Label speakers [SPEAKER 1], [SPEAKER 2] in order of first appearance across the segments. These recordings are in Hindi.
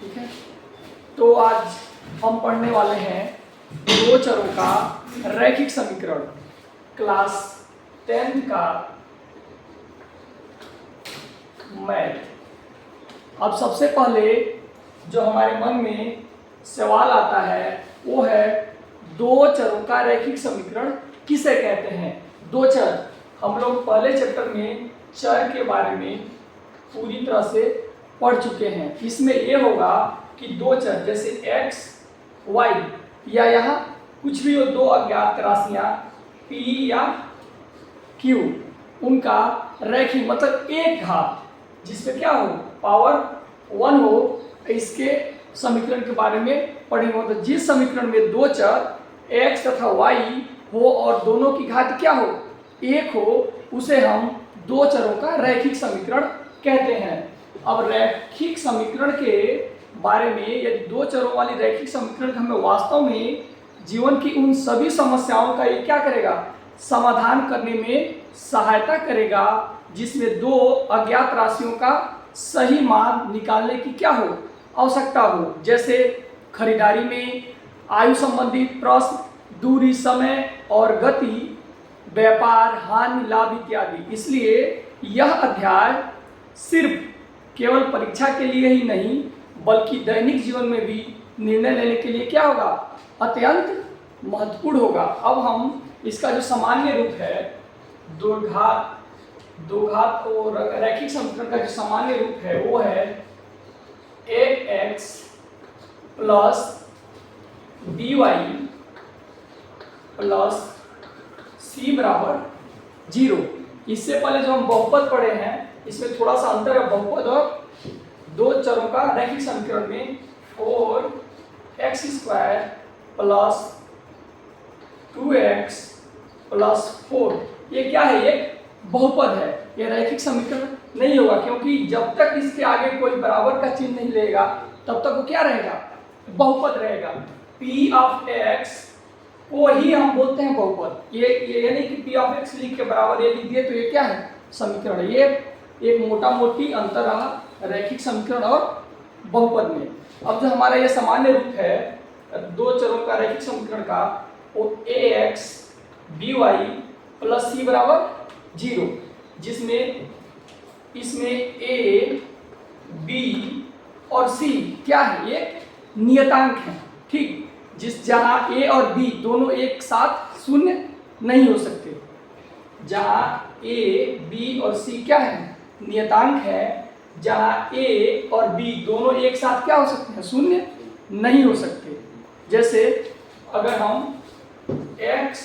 [SPEAKER 1] ठीक है। तो आज हम पढ़ने वाले हैं दो चरों का रैखिक समीकरण, क्लास 10 का मैथ। अब सबसे पहले जो हमारे मन में सवाल आता है वो है दो चरों का रैखिक समीकरण किसे कहते हैं। दो चर, हम लोग पहले चैप्टर में चर के बारे में पूरी तरह से पढ़ चुके हैं। इसमें ये होगा कि दो चर जैसे x, y या यहाँ कुछ भी हो, दो अज्ञात राशियाँ p या q, उनका रैखिक मतलब एक घात जिसमें क्या हो, पावर 1 हो, इसके समीकरण के बारे में पढ़ेंगे। तो जिस समीकरण में दो चर x तथा y हो और दोनों की घात क्या हो, एक हो, उसे हम दो चरों का रैखिक समीकरण कहते हैं। अब रैखिक समीकरण के बारे में, यदि दो चरों वाली रैखिक समीकरण हमें वास्तव में जीवन की उन सभी समस्याओं का ये क्या करेगा, समाधान करने में सहायता करेगा, जिसमें दो अज्ञात राशियों का सही मान निकालने की क्या हो, आवश्यकता हो। जैसे खरीदारी में आयु संबंधित प्रश्न, दूरी, समय और गति, व्यापार, हानि, लाभ इत्यादि। इसलिए यह अध्याय सिर्फ केवल परीक्षा के लिए ही नहीं बल्कि दैनिक जीवन में भी निर्णय लेने के लिए क्या होगा, अत्यंत महत्वपूर्ण होगा। अब हम इसका जो सामान्य रूप है, दो घात और रैखिक समीकरण का जो सामान्य रूप है वो है ax plus by plus c बराबर 0। इससे पहले जो हम बहुपद पढ़े हैं इसमें थोड़ा सा अंतर है बहुपद और दो चरों का रैखिक समीकरण में। 4x² प्लस 2x प्लस 4, ये क्या है, ये बहुपद है, ये रैखिक समीकरण नहीं होगा, क्योंकि जब तक इसके आगे कोई बराबर का चिन्ह नहीं लेगा तब तक वो क्या रहेगा, बहुपद रहेगा। p ऑफ x को ही हम बोलते हैं बहुपद। ये नहीं कि p ऑफ x लिख के बराबर ये लिख दिए तो ये क्या है, समीकरण है। ये एक मोटा मोटी अंतर रहा रैखिक समीकरण और बहुपद में। अब जो हमारा ये सामान्य रूप है दो चरों का रैखिक समीकरण का, वो ax by प्लस c बराबर 0, जिसमें इसमें a, b और c क्या है, ये नियतांक है, ठीक। जहां a और b दोनों एक साथ शून्य नहीं हो सकते, जहां a, b और c क्या है, नियतांक है, जहां a और b दोनों एक साथ क्या हो सकते हैं, शून्य नहीं हो सकते। जैसे अगर हम x,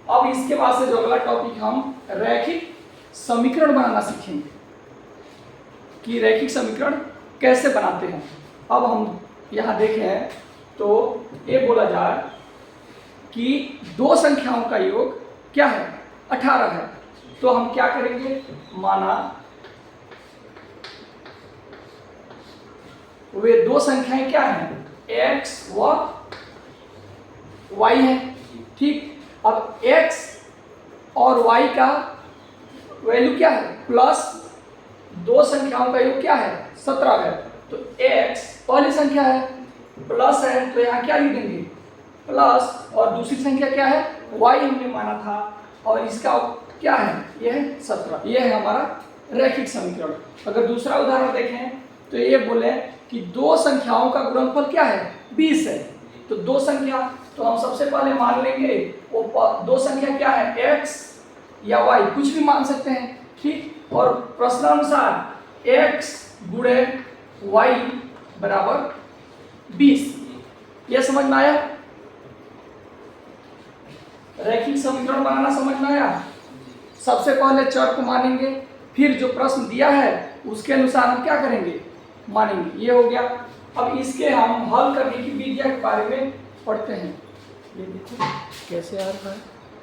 [SPEAKER 1] अब इसके बाद से जो अगला टॉपिक हम रैखिक समीकरण बनाना सीखेंगे कि रैखिक समीकरण कैसे बनाते हैं। अब हम यहाँ देखें तो ये बोला जाए कि दो संख्याओं का योग क्या है, 18 है। तो हम क्या करेंगे, माना वे दो संख्याएं क्या हैं, x व y है, ठीक। अब x और y का वैल्यू क्या है, प्लस दो संख्याओं का योग क्या है, 17 है। तो x पहली संख्या है, प्लस है, तो यहाँ क्या लिख देंगे, प्लस, और दूसरी संख्या क्या है, y हमने माना था, और इसका क्या है, यह है 17। यह है हमारा रैखिक समीकरण। अगर दूसरा उदाहरण देखें तो ये बोले कि दो संख्याओं का गुणनफल क्या है, 20 है। तो दो संख्या, तो हम सबसे पहले मान लेंगे वो दो संख्या क्या है, x या y, कुछ भी मान सकते हैं, ठीक। और प्रश्नानुसार x गुणे y बराबर 20। यह समझ में आया, रैखिक समीकरण बनाना समझ में आया। सबसे पहले चर को मानेंगे, फिर जो प्रश्न दिया है उसके अनुसार हम क्या करेंगे, मानेंगे। ये हो गया। अब इसके हम हल करने की विधियां के बारे में पढ़ते हैं। ये देखो कैसे आ रहा है।